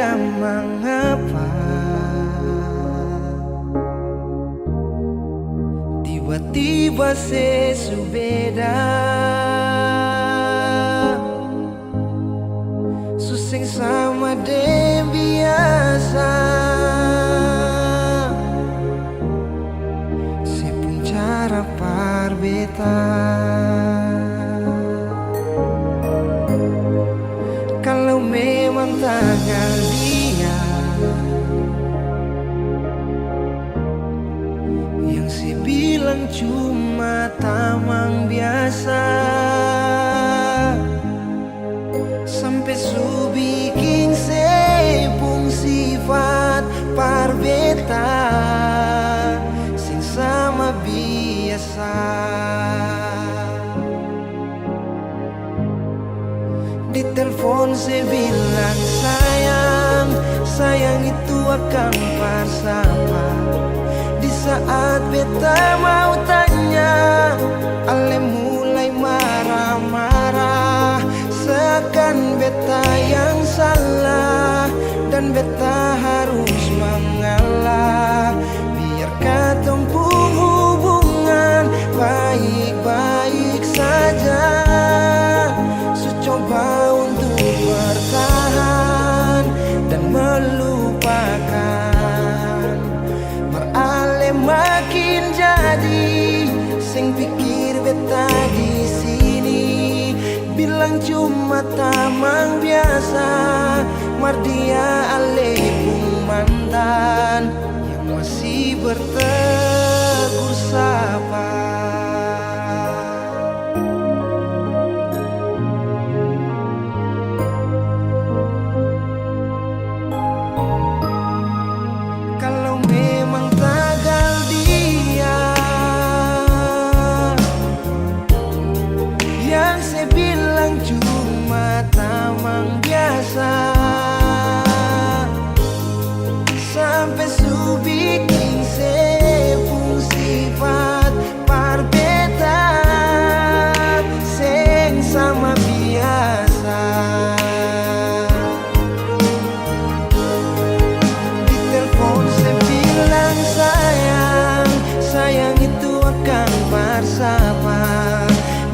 ada mengapa tiba-tiba sesubeda suseng sama dem biasa sepun cara parbeta kalau memang tanggal dia yang si bilang cuma tamang biasa sampai su bikin sepung sifat parbeta sing sama biasa. Di telepon saya bilang sayang, sayang itu akan bersama. Di saat beta mau tanya, ale mulai marah-marah, seakan beta yang salah dan beta harus mengalah. Biar katong pun hubungan baik-baik saja, coba untuk bertahan dan melupakan. Merale makin jadi sing pikir beta di sini bilang cuma tamang biasa. Mar dia ale pun mantan yang masih bertegur sapa. Sampai su bikin sepung sifat parbeta seng sama biasa. Di telepon saya bilang sayang, sayang itu akan bersama.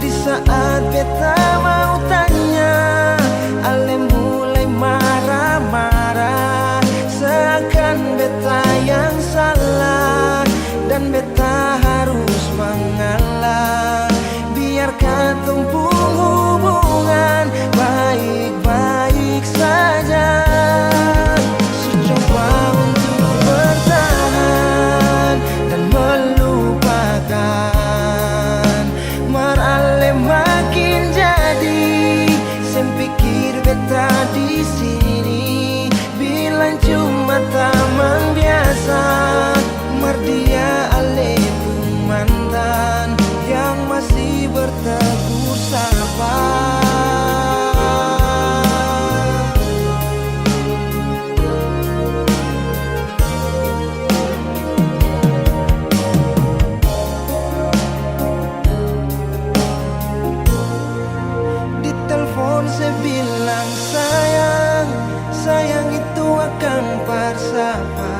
Di saat beta mau tanya, ale mulai marah-marah, seakan beta yang salah dan beta harus mengalah. Biar katong pun hubungan baik-baik saja, coba untuk bertahan dan melupakan. Marale makin jadi sem pikir beta di sini bilang cuma tamang biasa. Mar dia ale pun mantan yang masih bertegur sapa. Di telepon saya bilang sayang, sayang itu akan bersama.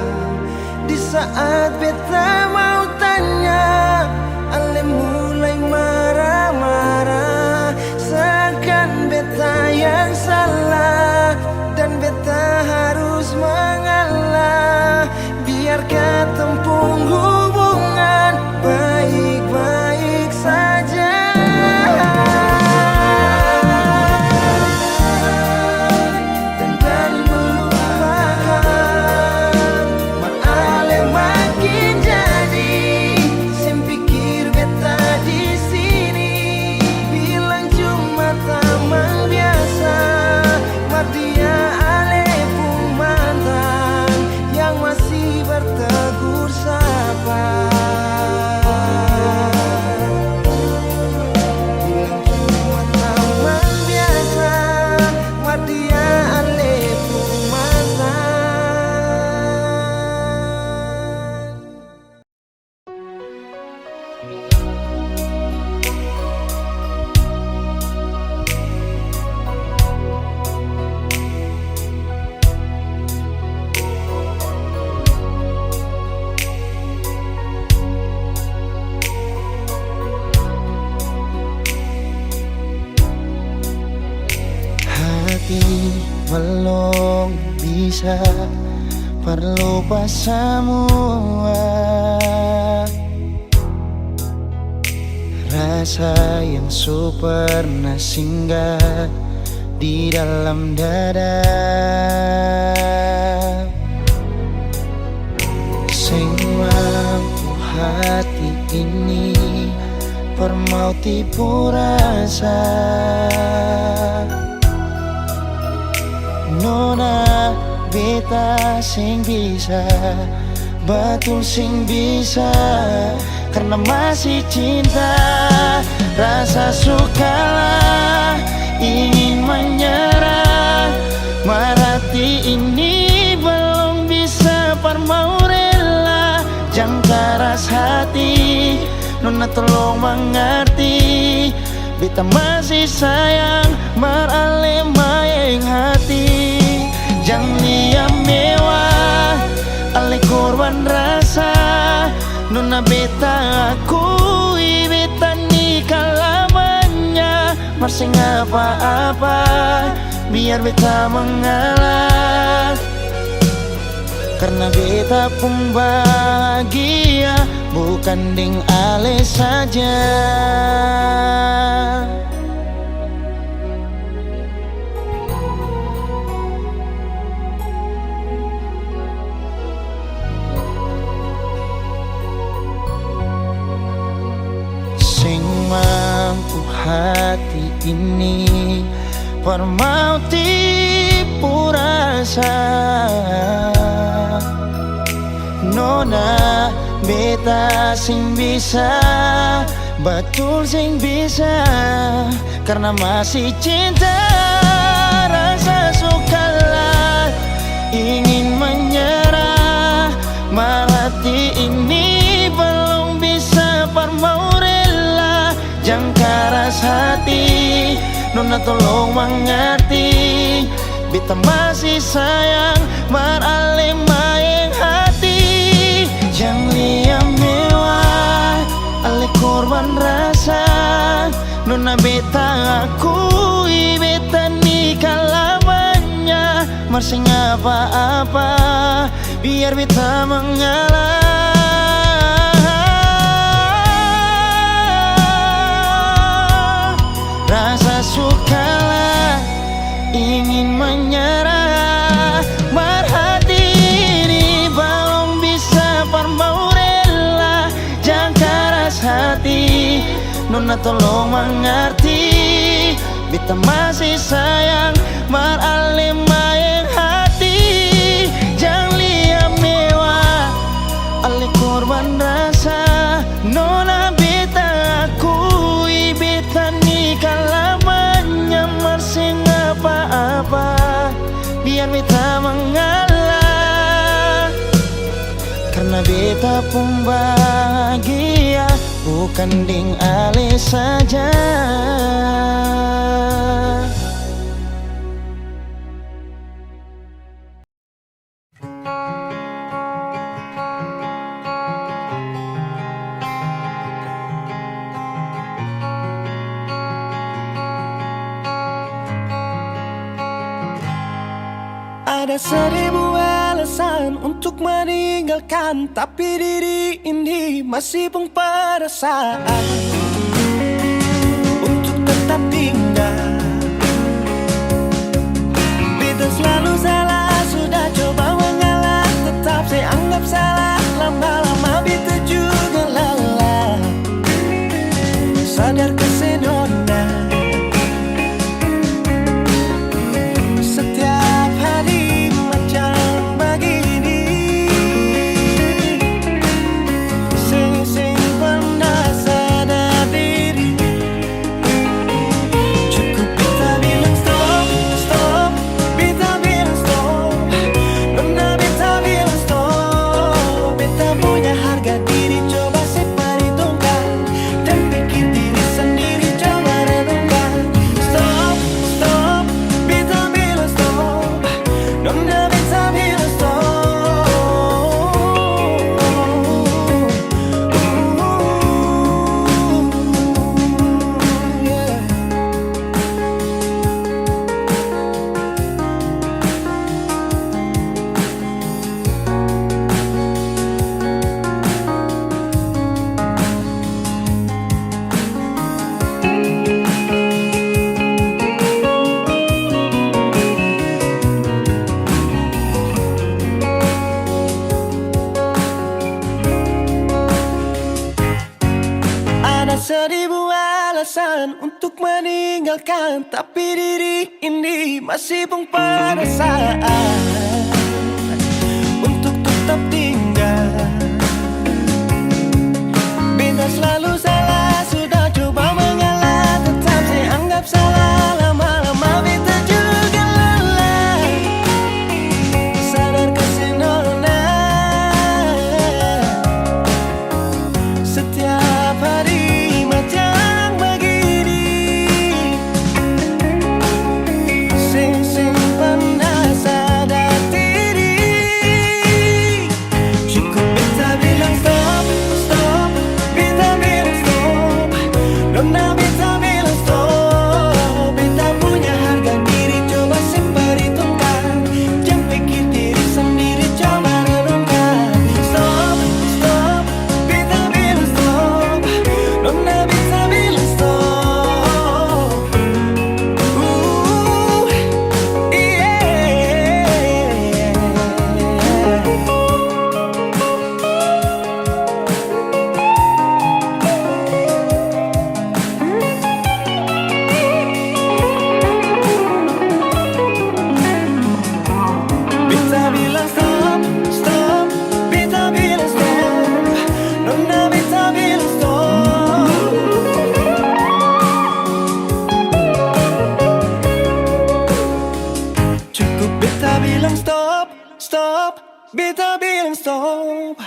Di saat beta mau tanya, ale mulai marah-marah, seakan beta yang salah dan beta harus mengalah. Biar katong pun hubungan baik-baik saja. Makin jadi hati belum bisa berlupa semua rasa yang pernah singgah di dalam dada. Sing mampu hati ini permau tipu rasa. Nona beta sing bisa, betul sing bisa, karena masih cinta. Rasa sukalah ingin menyerah, marati ini belum bisa permau rela. Jangan keras hati, nona tolong mengerti, beta masih sayang merale mayang hati. Jangan liam mewah, ale korban rasa, nona beta akui beta nikah lamanya. Masih apa-apa biar beta mengalah, karena beta pun bahagia, bukan ding ale saja. Sing mampu hati ini permau tipu rasa. Nona beta sing bisa, betul sing bisa, karena masih cinta. Rasa sukalah ingin menyerah, marati ini belum bisa permau rela. Jangan keras hati, nona tolong mengerti, beta masih sayang merale mayang hati. Jangan liam mewah, ale korban rasa, nona beta akui beta nikah lamanya. Masih apa-apa biar beta mengalah, rasa sukalah ingin menyerah, marhati ini belum bisa permau rela. Jangan keras hati, nona tolong mengerti, beta masih sayang merale mayang hati. Jangan liam mewah, ale korban rasa, nona beta akui beta nikah lamanya. Masih apa-apa biar beta mengalah, karena beta pun bahagia, bukan ding ale saja. Ada 1000 alasan untuk meninggalkan, tapi diri ini masih pun perasaan untuk tetap tinggal. Beta selalu salah, sudah coba mengalah, tetap saya anggap salah. Lama-lama beta juga lelah, sadar kesenona. Setiap hari pernah sadar memutuskan untuk meninggalkan, tapi diri ini masih pun pada saat untuk tetap tinggal. Beta selalu salah, sudah coba mengalah, tetap saya anggap salah. Lama-lama beta juga lelah, sadar kesenona. Setiap hari macam begini, sing pernah sadar diri. Cukup beta bilang stop, stop, beta bilang stop. Nona beta bilang stop. Beta punya harga diri, coba perhitungkan. Jangan pikir diri sendiri, coba renungkan. Stop, stop, beta bilang stop. Nona beta bilang stop. Beta bilang stop, stop, beta bilang stop. Nona beta bilang stop. Cukup beta bilang stop, stop, beta bilang stop.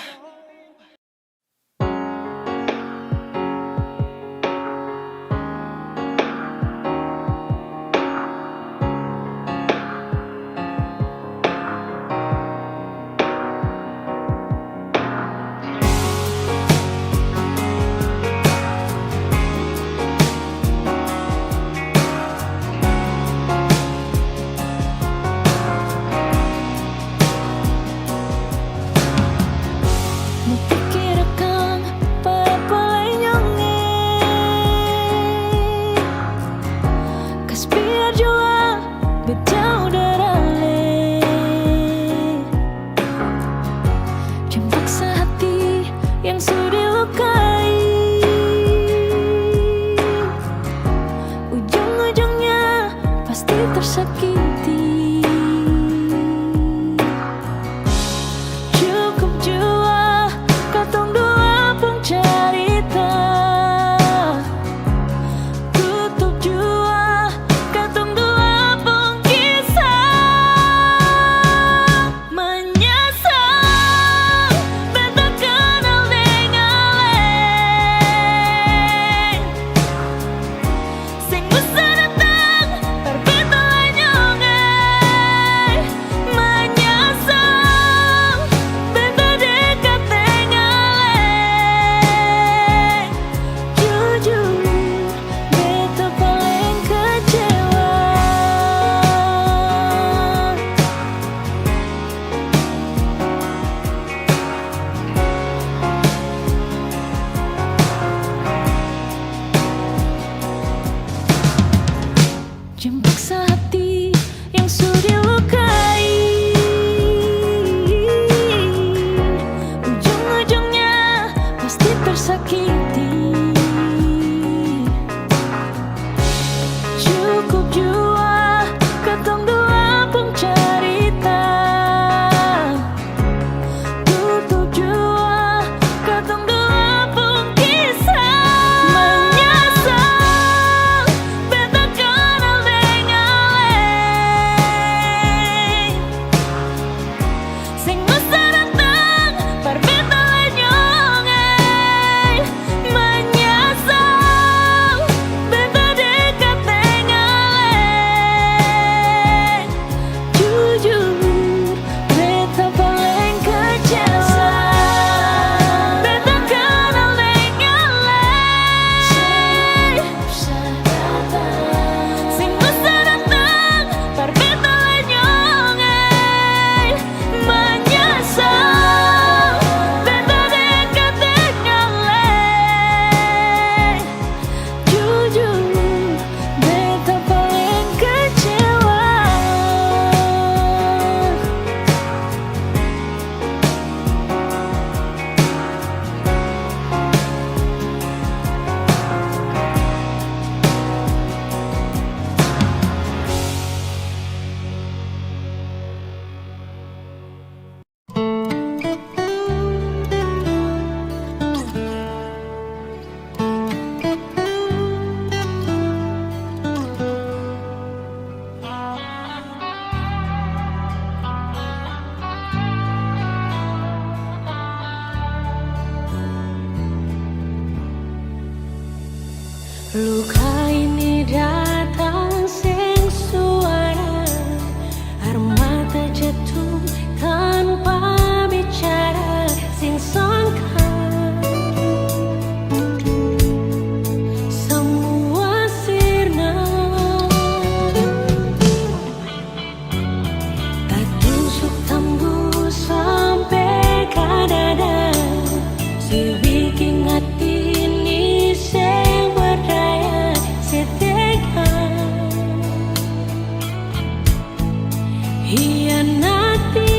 hianati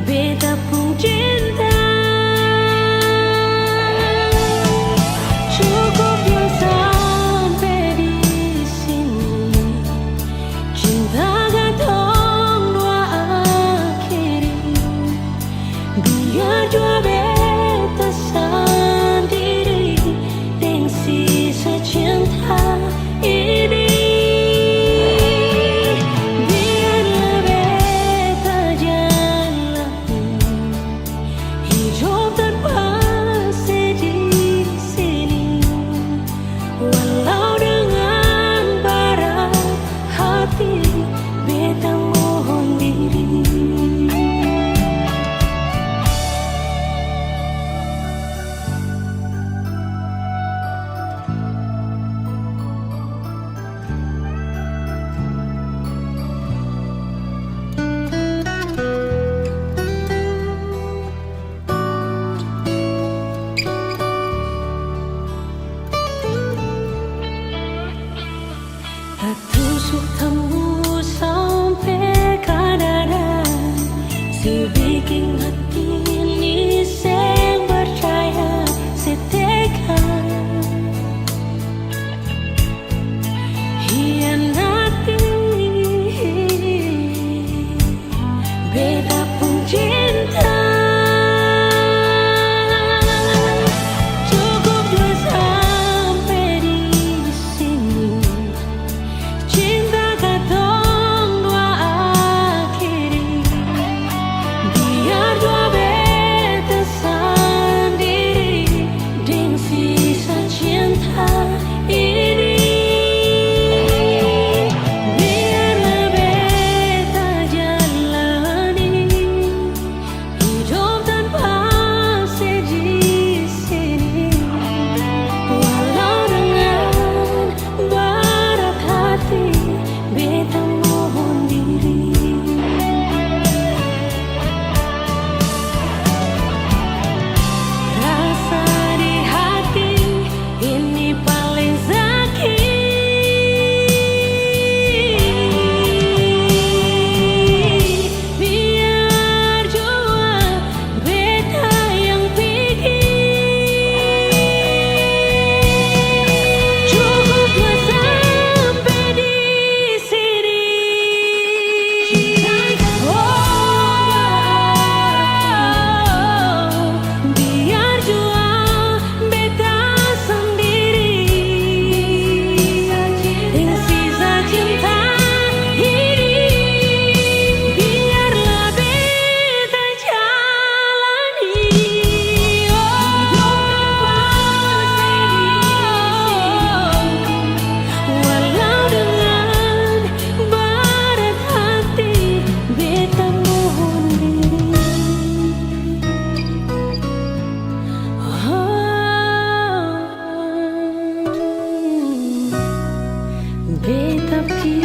beta pun cinta. Cukup yang sampai di sini, cinta gantung dua akhiri. Biar jua beta sendiri dengan sisa cinta ini. Biarlah beta jalani hidup tanpa sedih sini, walau dengan berat hati beta mohon diri. Tertusuk tembus sampai ke dada, si bikin hati ini seng percaya seteka. Hianati beta pun cinta. Cukup dua sampai di sini, cinta katong dua akhiri. Biar dua beta sendiri dengan sisa cinta ini. Biarlah beta jalani hidup tanpa sedih sini, walau dengan berat hati beta mohon diri. Rasa di hati ini paling sakit. Biar jua beta yang pikir. Cukup dua sampai di sini. Biar jua beta sendiri dengan sisa cinta ini. Biarlah beta jalani walau dengan berat hati beta mohon diri. Beta pikir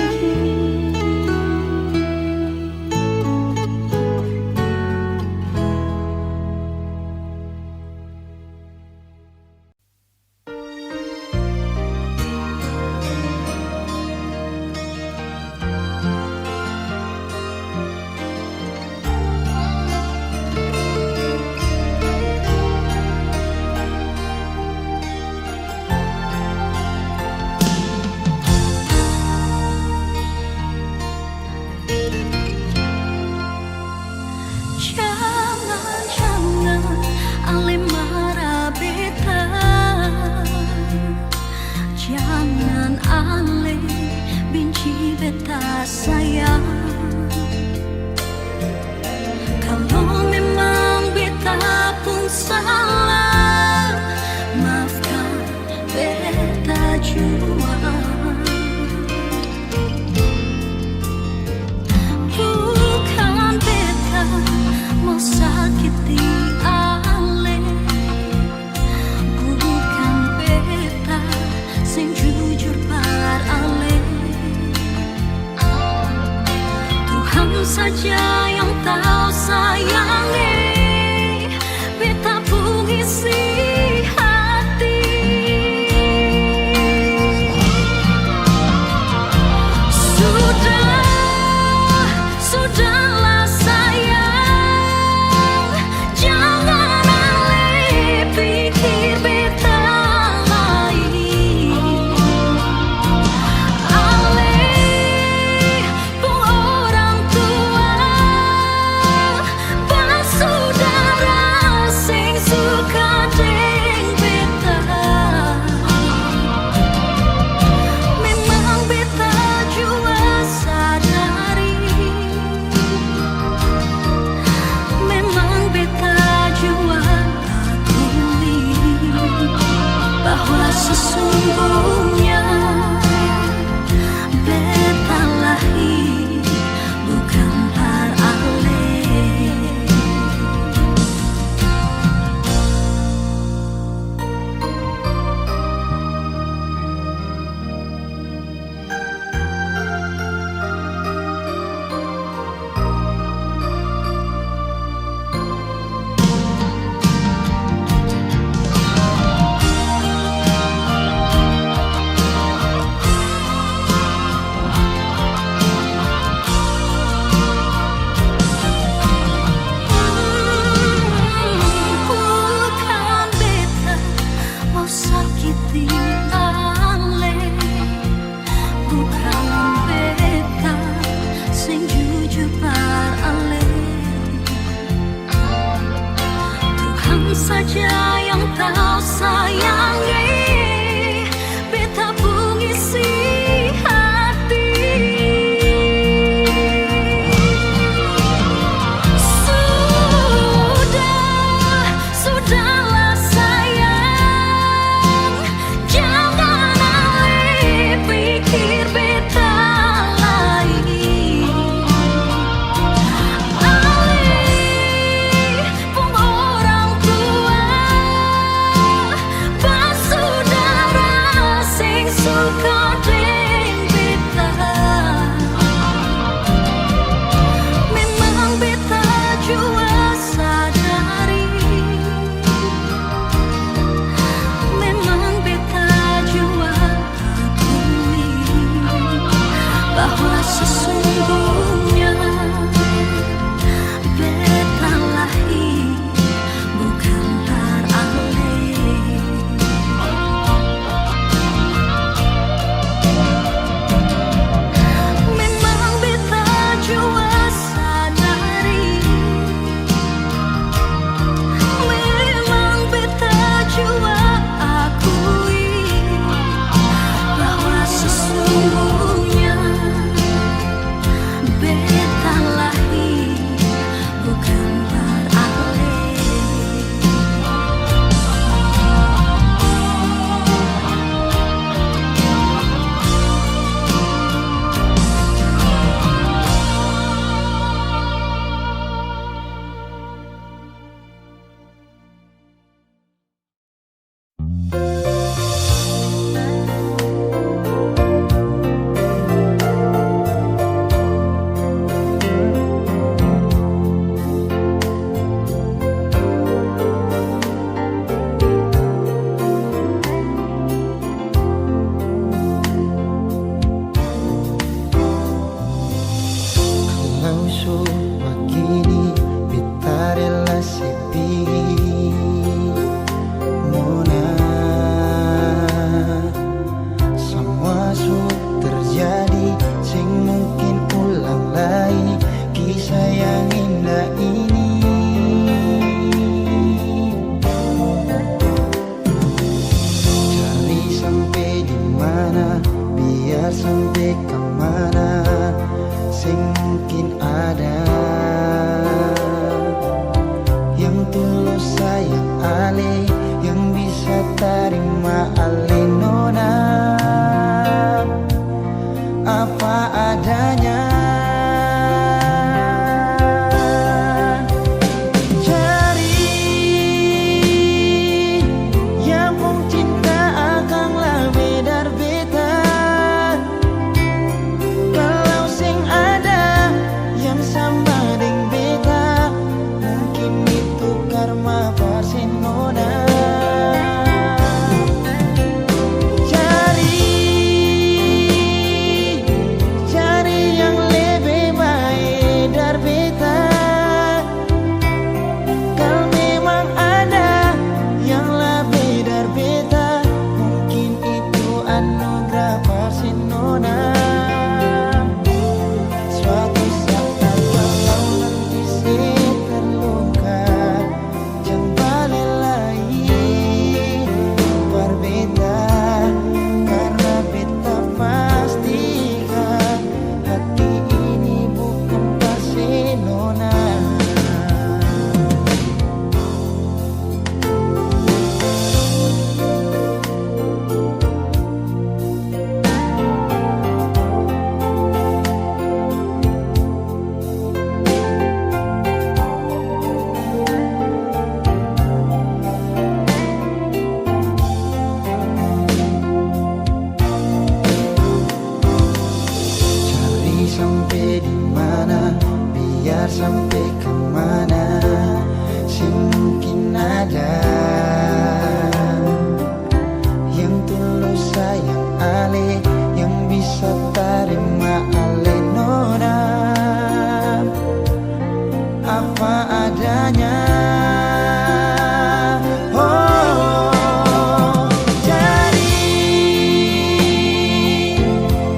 jangan ale marah beta, jangan ale benci beta sayang. Kalau memang beta pun salah, maafkan beta jua. Bukan beta mau sakiti ale, bukan beta sing jujur par ale. Tuhan saja yang tahu sayangi beta pun isi hati. saja yang tahu sayangi. Beta pengisi hati. Sudahlah sayang, jangan alih pikir beta lagi. Alih pun orang tua, basudara sing suka deng beta. Memang beta jua sadari, memang beta jua akui bahwa sesungguhnya beta lahir bukan beralih. Memang beta jua sadari, memang beta jua akui bahwa sesungguhnya beta lahir bukan beralih. Kalau semua kini beta rela sepi, Nona. Semua sudah terjadi, sing mungkin ulang lagi kisah yang indah ini. Cari sampai di mana, biar sampai kemana, sing mungkin ada yang tulus sayang ale, yang bisa terima ale, Nona. Apa adanya, cari yang pun cinta akan lebih dari beta. Kalau sing ada yang sama deng beta, mungkin itu karma versi Nona. Cari yang lebih baik dari beta. Kalau memang ada yang lebih dari beta, mungkin itu anugerah versi Nona. Suatu saat kalau nanti saya terluka, jangan balik lagi berbeda, karena beta pastikan hati ini bukan versi Nona. Cari sampai di mana, biar sampai kemana, sing mungkin ada yang tulus sayang ale, yang bisa terima ale, Nona. Apa adanya. Oh, cari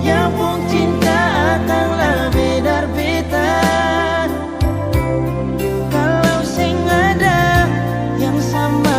yang pun cinta akan lebih dari beta. Kalau sing ada yang sama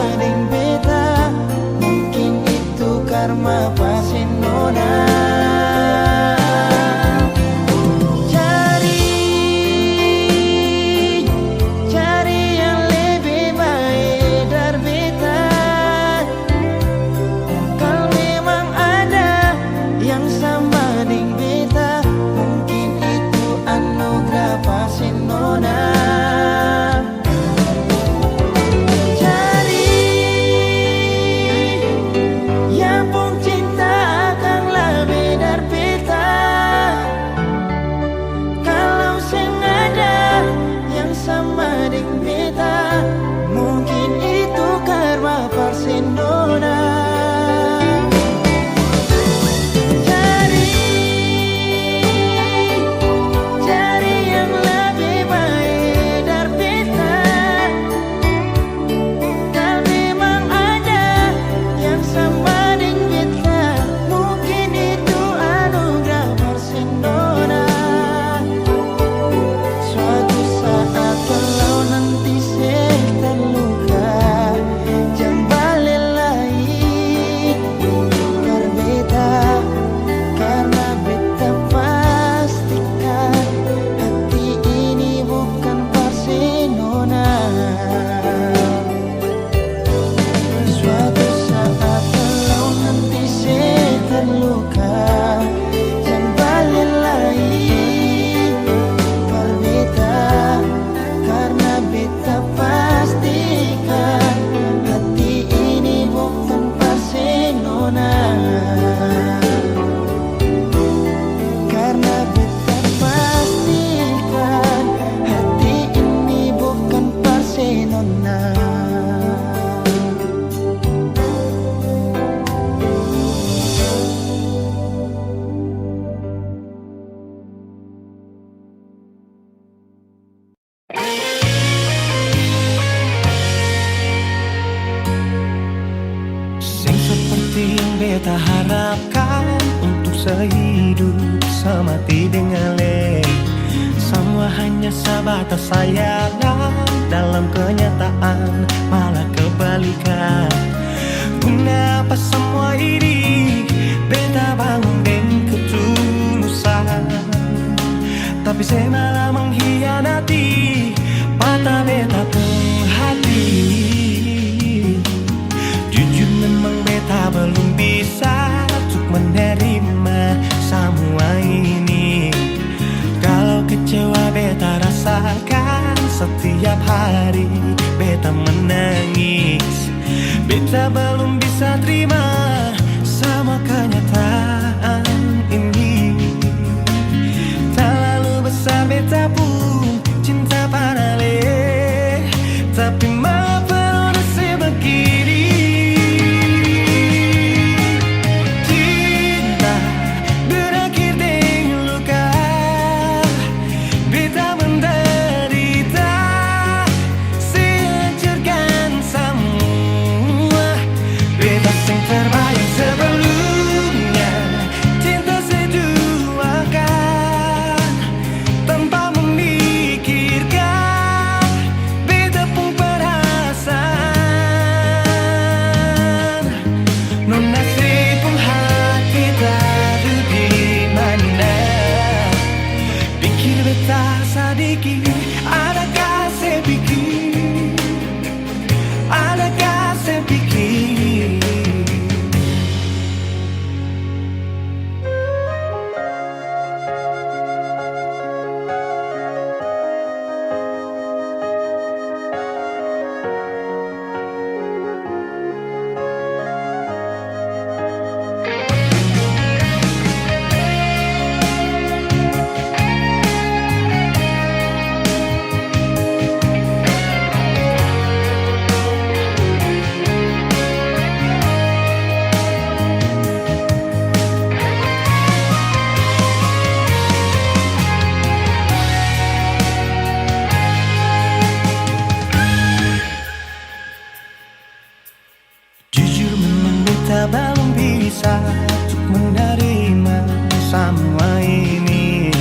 sehidup semati dengan le. Semua hanya sebatas sayangan, dalam kenyataan malah kebalikan. Guna apa semua ini? Beta bangun dengan ketulusan, tapi saya malah mengkhianati mata beta pun hati. Jujur memang beta belum bisa untuk menerima semua ini. Kalau kecewa beta rasakan setiap hari beta menangis. Beta belum bisa terima sama kenyataan ini. Tak lalu besar beta pun cinta pada le, tapi maaf nasib begini. Cinta berakhir dengan luka, beta menderita, sehancurkan semua. Beta sing terbayang sebelumnya, cinta seduakan tanpa memikirkan beta pun perasaan. Non nasib pun hati tadu di mana, pikir beta sadiki, adakah saya pikir, adakah saya pikir. Jujur memang beta belum bisa untuk menerima semua ini.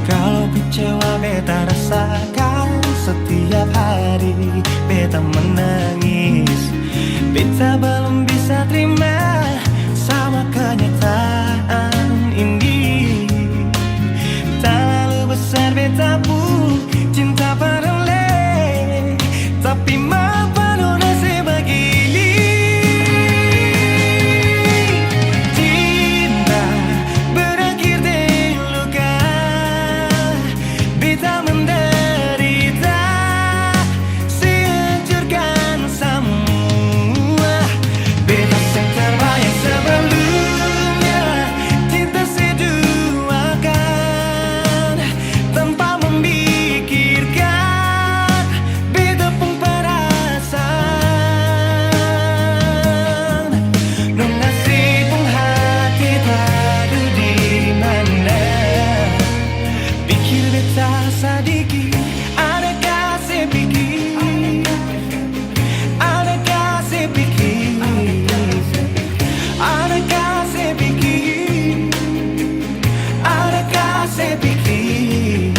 Kalau kecewa beta rasakan setiap hari beta menangis. Beta belum bisa terima sama kenyataan ini. Tak lalu besar beta pun cinta pada le, tapi maaf nasib begini. Cinta berakhir dengan luka, beta menderita, sehancurkan semua. Beta yang terbayang sebelumnya, cinta seduakan tanpa memikirkan beta pun perasaan. Non nasib pun hati tadu di mana, pikir beta sadiki, adakah saya pikir, adakah saya pikir, adakah saya pikir, adakah saya pikir.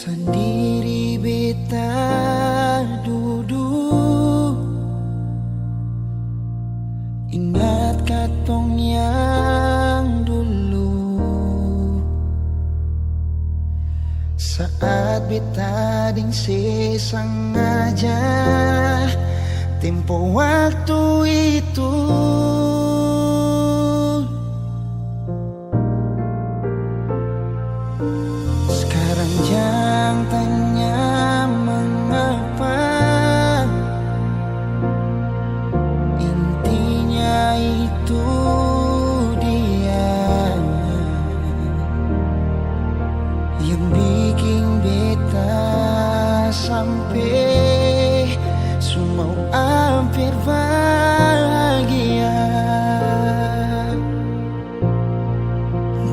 Sendiri beta duduk, ingat katong yang dulu. Saat beta ding sengaja tempo waktu itu. Sekarang jangan tanya mengapa, intinya itu dia yang bikin beta sampai semua hampir bahagia.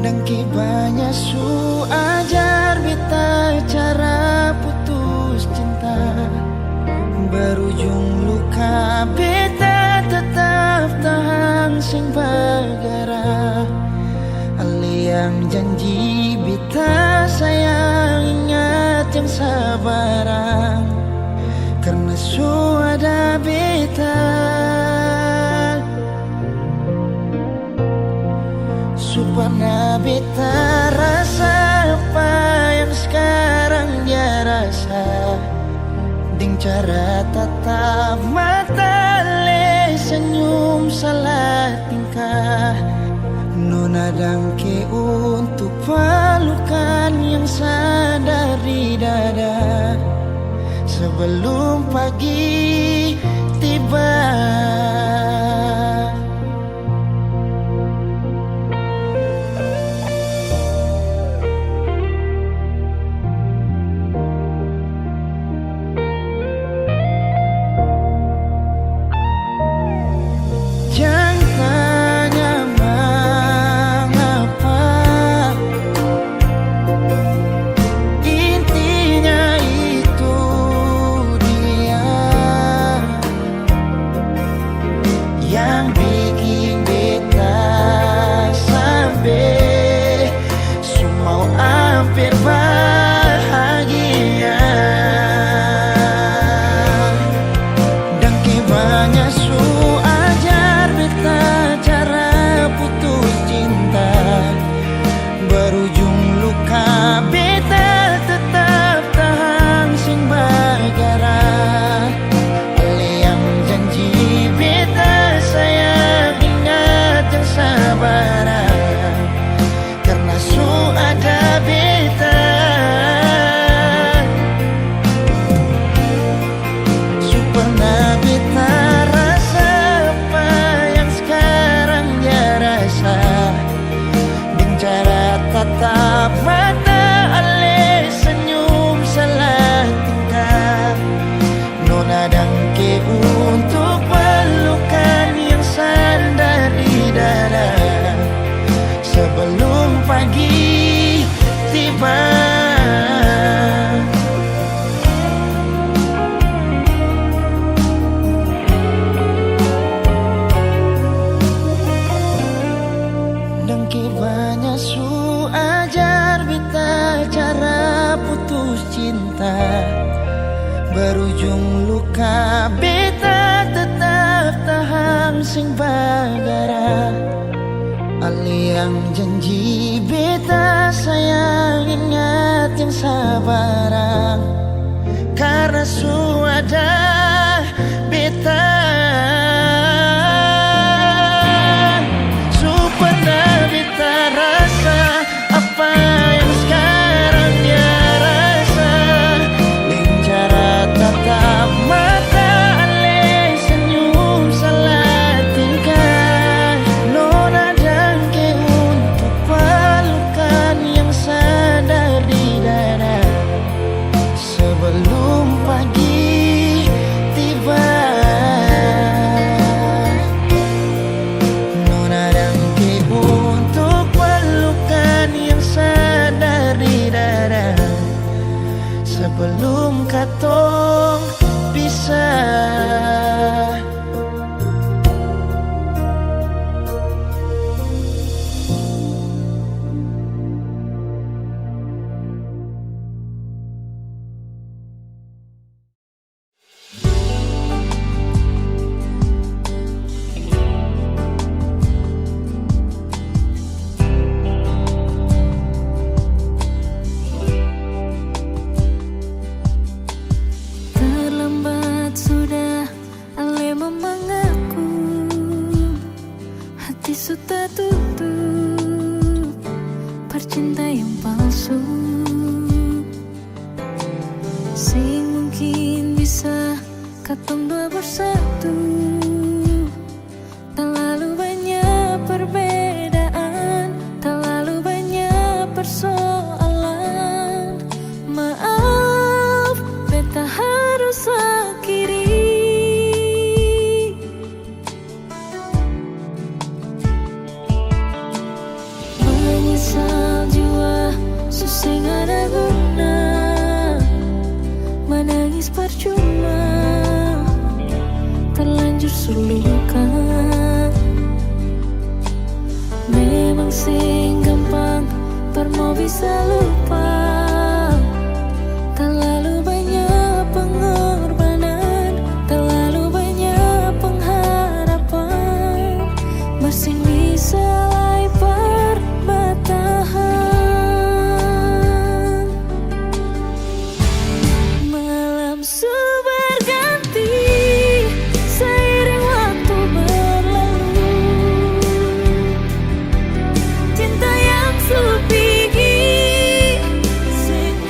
Dan banyak su ajar beta cara putus cinta, berujung luka beta tetap tahan sing bagara. Ali yang janji beta sayang, ingat yang sabaran, karena su ada beta. Supaya beta rasa apa yang sekarang dia rasa, dengan cara tatap mata, le senyum salah tingkah. Nona dangke untuk pelukan yang sadar di dada sebelum pagi tiba. Tatap mata, ale senyum salah tingkah. Nona dangke untuk pelukan yang sandar di dada sebelum pagi tiba. Dangke banyak su ajar beta cara putus cinta, berujung luka beta tetap tahan sing bagara. Ali yang janji beta sayang, ingat yang sabaran, karena su ada beta. Su pernah beta rasa apa yang sekarang dia rasa, dengan cara tatap mata, ale senyum salah tingkah. Nona dangke untuk pelukan yang sadar di dada sebelum pagi hati sudah tutup, percinta yang palsu. Sing mungkin bisa katong dua bersatu. Terlalu banyak perbedaan, terlalu banyak persoalan. Maaf, beta harus akhiri. Menyesal jua, susah gak ada guna. Menangis percuma, terlanjur suluka. Memang sing gampang, permo bisa lupa. Terlalu banyak pengorbanan, terlalu banyak pengharapan. Masih bisa lai perbatahan. Malam berganti seiring waktu berlalu. Cinta yang supigi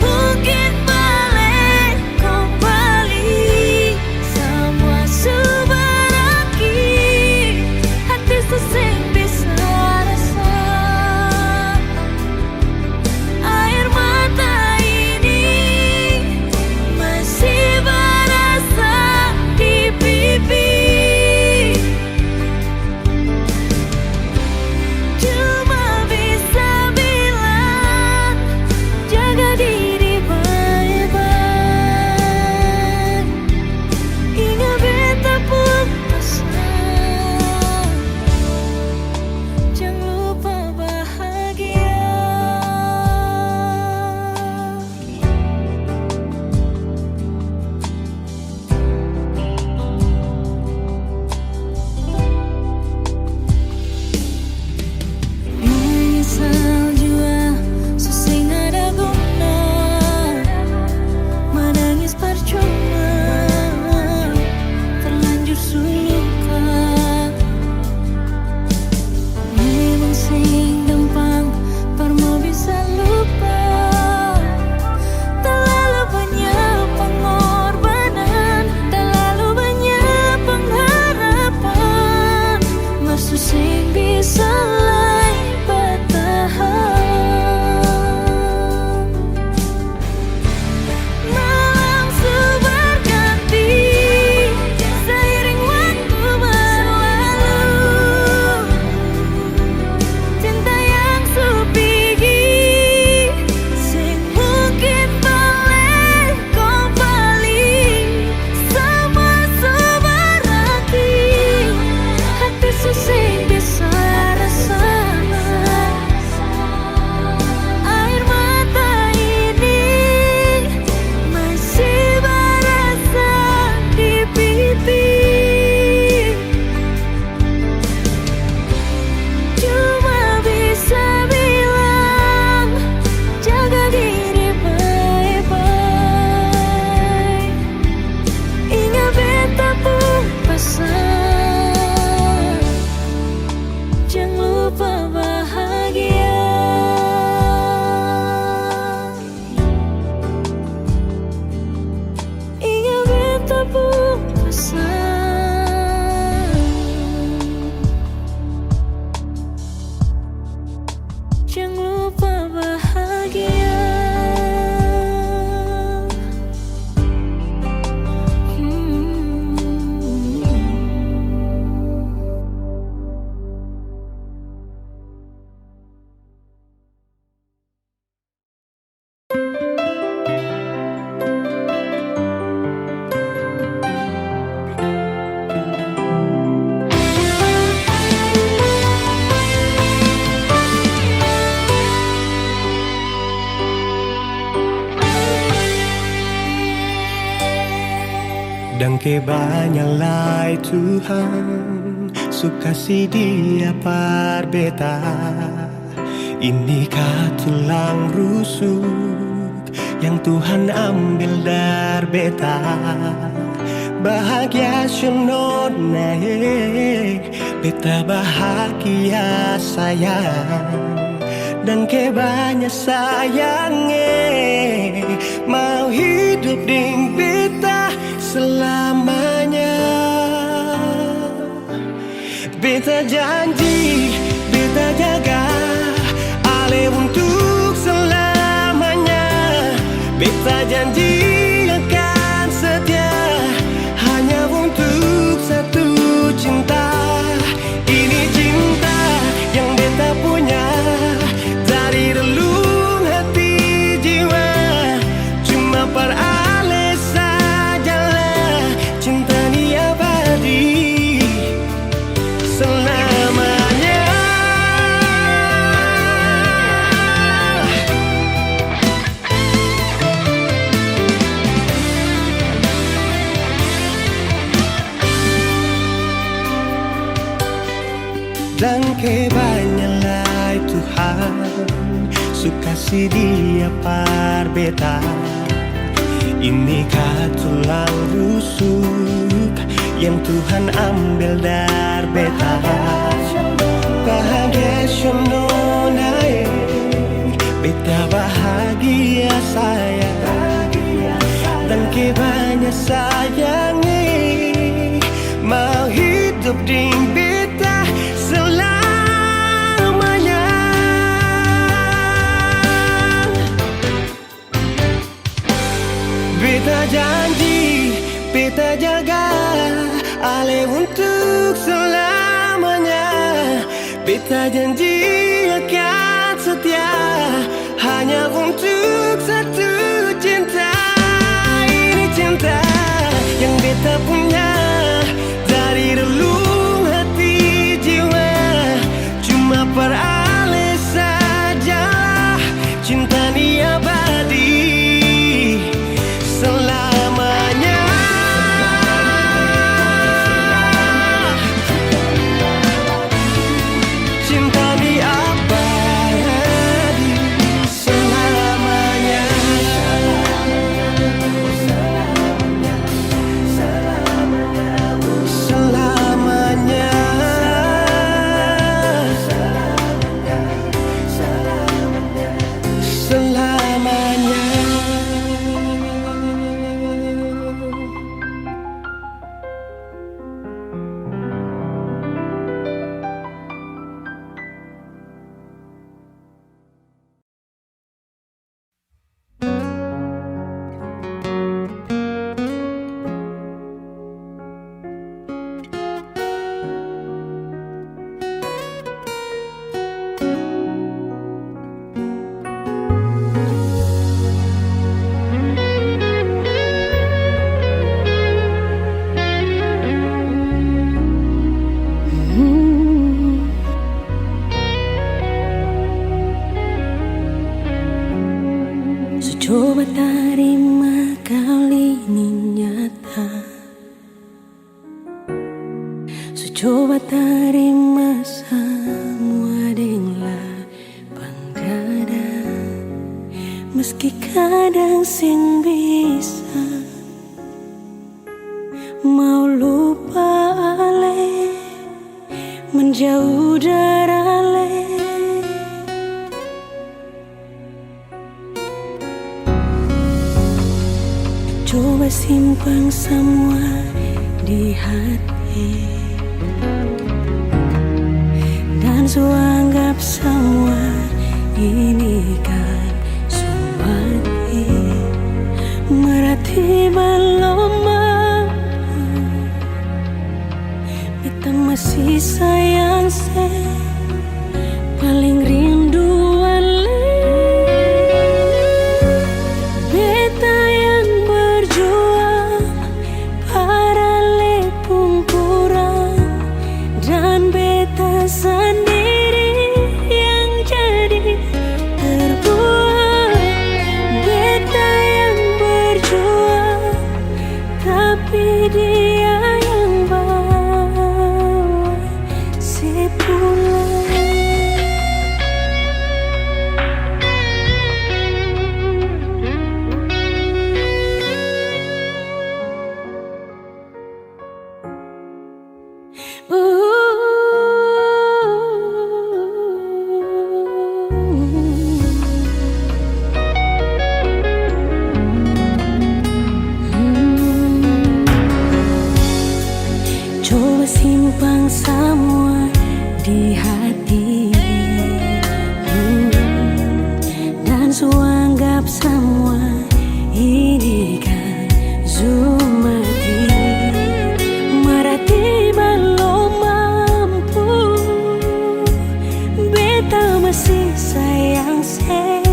mungkin balik kembali. Semua suberakhir, hati sesing bisa rasa. Air mata ini masih berasa di pipi. Cuma bisa bilang, jaga diri baik-baik. Ingat beta pun pesan, jangan lupa bahagia. Menyesal jua, susah gak ada guna. Menangis percuma, terlanjur suluka. Memang sing gampang, permo bisa lupa. Terlalu banyak pengorbanan, terlalu banyak pengharapan. Masih sing bisa lai bertahan. Malam berganti seiring waktu berlalu. Cinta yang supigi mungkin balik kembali. Semua suberakhir, hati susah bisa rasa. Air mata ini masih berasa di pipi. Cuma bisa bilang, jaga diri baik-baik. Ingat beta pun pesan, jangan lupa bahagia. Ingat beta pun pesan, jangan lupa bahagia. Dan kebanyalah Tuhan suka si dia par beta. Inikah tulang rusuk yang Tuhan ambil dari beta. bahagia sunod naik, beta bahagia sayang. Dan ke banyak sayangnya, mau hidup ding beta selamanya. Beta janji, beta jaga ale untuk selamanya. Beta janji akan setia hanya untuk satu cinta. Ini cinta yang beta punya dari relung hati jiwa. Cuma per ale sajalah cinta ni abadi selamanya. Dan kebanyalah Tuhan suka si dia par beta. Ini tulang rusuk yang Tuhan ambil dari beta. Bahagia naik, beta bahagia sayang. Dan kebanyak sayangnya, mau hidup ding beta selamanya. Beta janji, beta jaga ale untuk selamanya. Beta janji akan setia hanya untuk satu cinta. Ini cinta yang beta punya dari relung hati jiwa. Cuma per ale sajalah cinta ni abadi selamanya. Cinta ni abadi selamanya. Selamanya. Coba terima kali ini nyata. Coba terima semua dengan lapang dada. Meski kadang sing bisa mau lupa ale, menjauh dari ale. Coba simpan semua di hati dan anggap semua ini kan sumpati. Berarti belum mampu, beta masih sayang se, paling rindu ale. Beta yang berjuang, para lepung kurang, dan beta sendiri yang jadi terbuang. Beta yang berjuang, tapi dia yang bawa si pulang. kasih sayang saya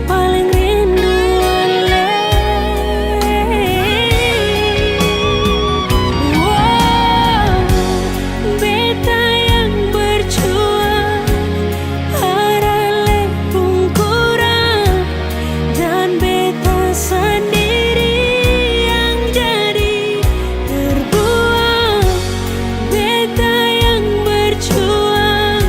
paling rindu wow, beta yang berjuang arale pungkurang dan beta sendiri yang jadi terbuang. Beta yang berjuang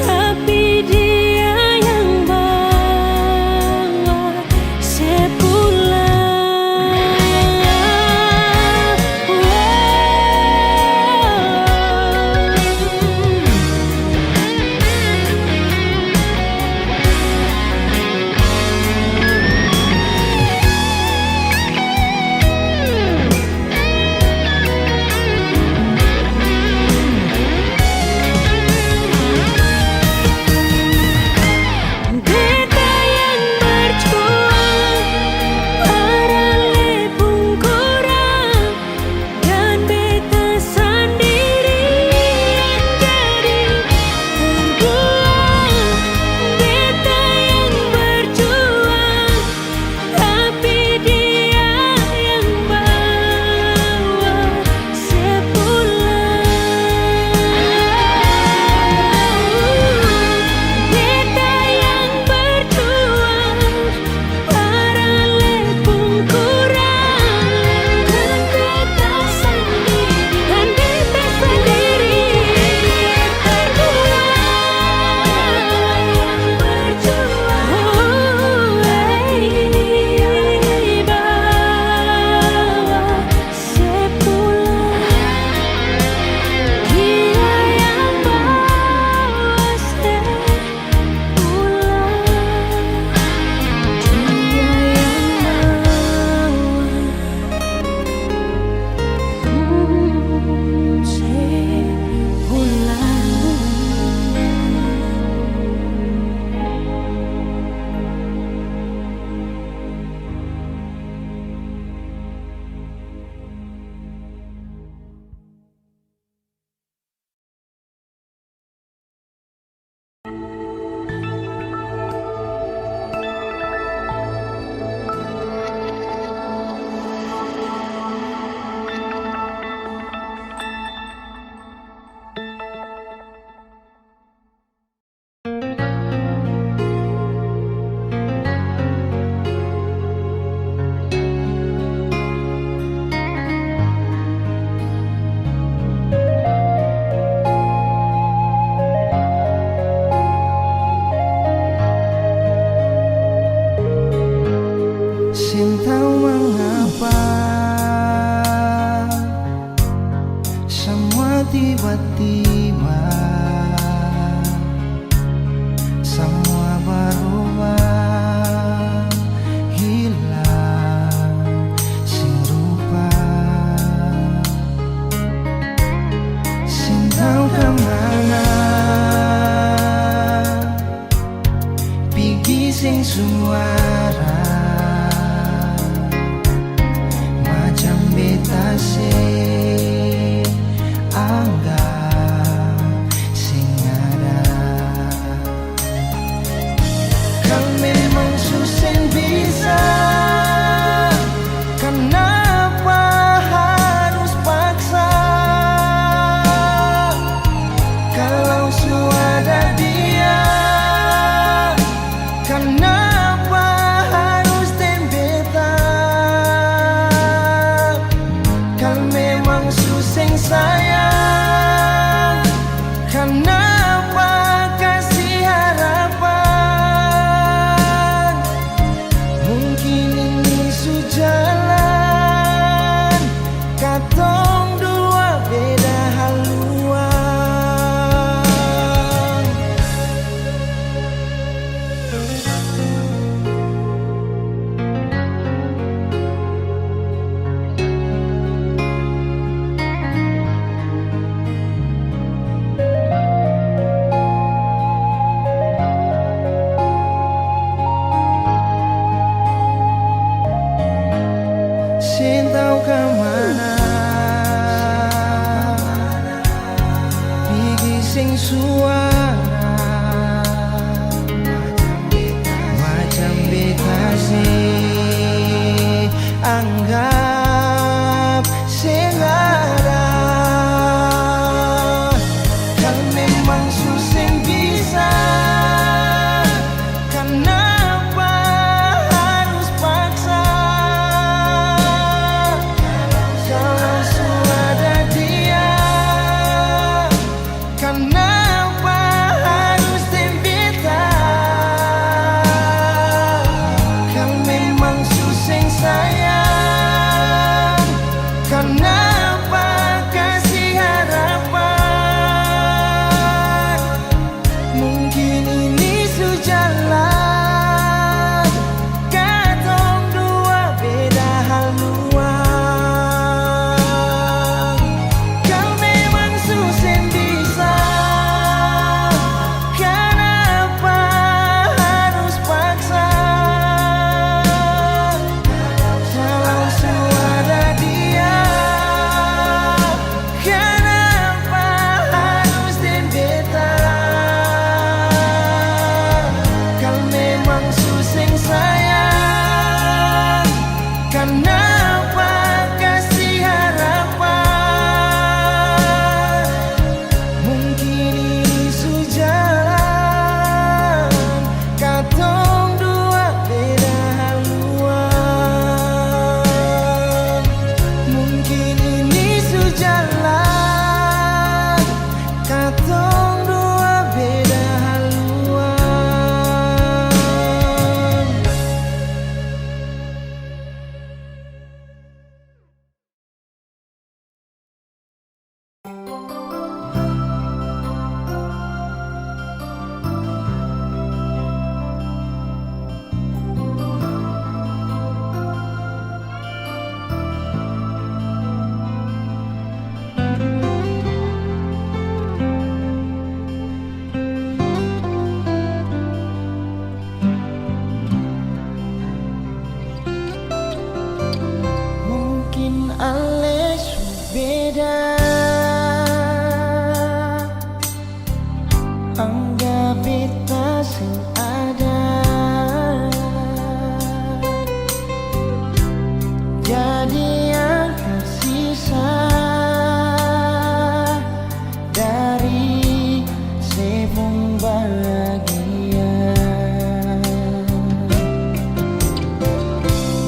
tapi dia yang bawa sepulang. Beta yang berjuang arale pungkurang dan beta sendiri yang jadi terbuang. Beta yang berjuang tapi dia yang bawa sepulang. Beta yang berjuang arale pungkurang dan beta sendiri terbuang. Berjuang bawa sepulang. Dia yang bawa Sintau mengapa semua tiba-tiba semua berubah hilang sing rupa. Sintau kemana pigi sing suara macam beta se anggap sing ada. Kan memang susah bisa, kenapa harus paksa? Kalau sudah dia, kenapa harus beta? Kan memang susah sayang, kenapa kasih harapan? Mungkin ini sujalan, katong dua beda haluan. Sintau kemana pigi sing suara memang susah bisa. Kenapa harus paksa? Kalau sudah dia, kenapa harus tembita? Kan memang susah sayang, kenapa kasih harapan? Mungkin ini sejalan, katong dua beda haluan. Kau memang susah bisa, kenapa harus paksa? Kalau sudah dia, kenapa harus beta? Kau memang susah sayang, kenapa kasih harapan? Mungkin ini sejalan, katong dua beda haluan. Mungkin ini sejalan, katong dua beda haluan. Mungkin ale su beda, anggap beta sing ada. Jadi yang tersisa dari sepung bahagia.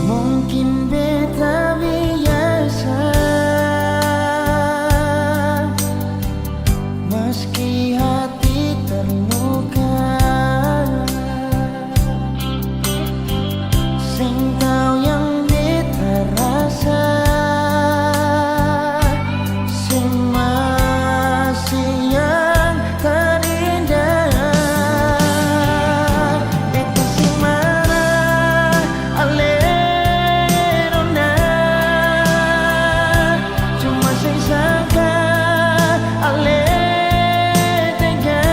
Mungkin beta biasa, meski hati terluka. Sing tahu yang beta rasa, sing masih yang terindah. Beta sing mana alerona, cuma sing sangka ale tega.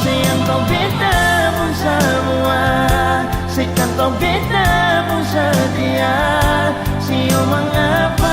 Sayang kau beta pun semua, sekan kau beta pun setia. Sio mengapa